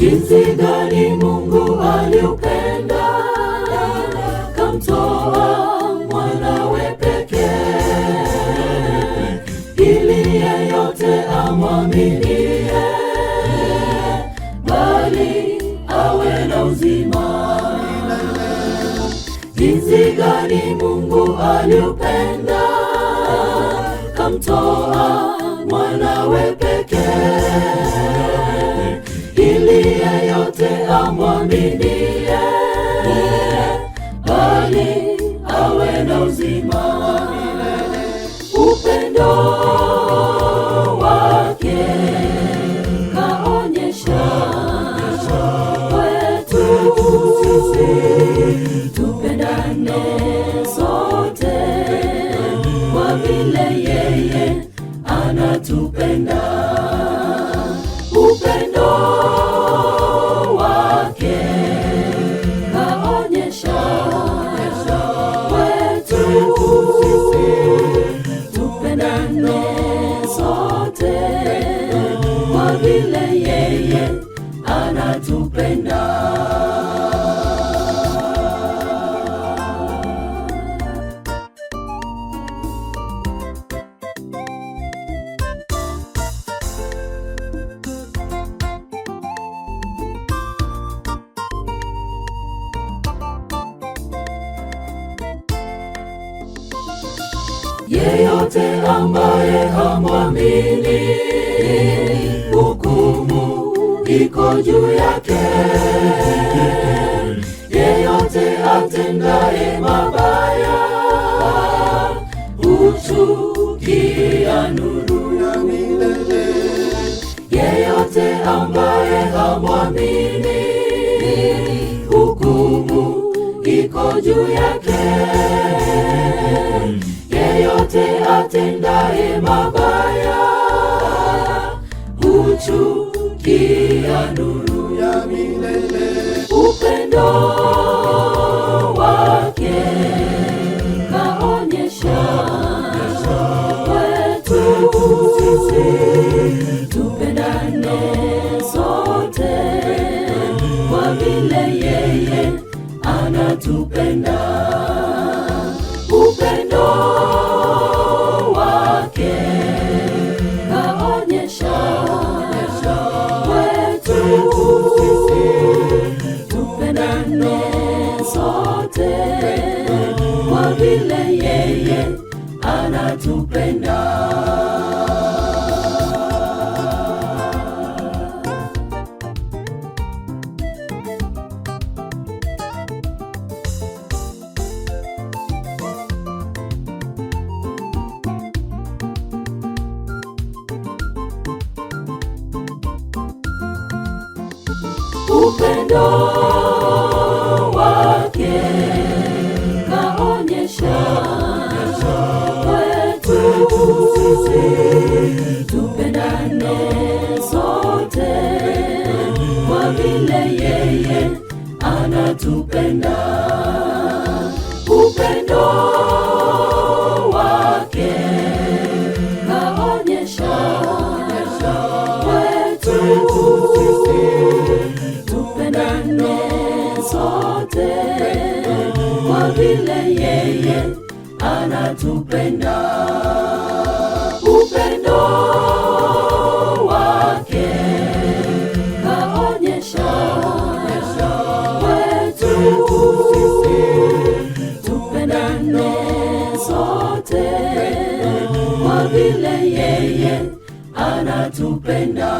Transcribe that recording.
Jinsi gani Mungu aliupenda, kamtoa mwanawe pekee, ili yeyote amwaminie, bali awe na uzima. Jinsi gani Mungu aliupenda, kamtoa mwanawe pekee, ili yeyote amwaminie, bali awe na uzima. Upendo wake kaonyesha kwetu, tupendane sote kwa vile yeye anatupenda. Upendo wake kaonyesha kwetu, tupendane sote kwa vile yeye anatupenda. Yeyote ambaye hamwamini, hukumu iko juu yake. Yeyote atendaye mabaya huchukia nuru ya milele. Yeyote ambaye hamwamini, hukumu iko juu yake. Yeyote atendaye mabaya huchukia nuru ya milele. Upendo wake kaonyesha kwetu, tupendane sote kwa vile yeye anatupenda. Upendo wake kaonyesha kwetu, tupendane sote kwa vile yeye anatupenda. Upendo wake kaonyesha kwetu, tupendane sote kwa vile yeye anatupenda. Upendo wake kaonyesha kwetu, tupendane sote kwa vile yeye anatupenda. Upendo wake kaonyesha kwetu, tupendane sote kwa vile yeye anatupenda.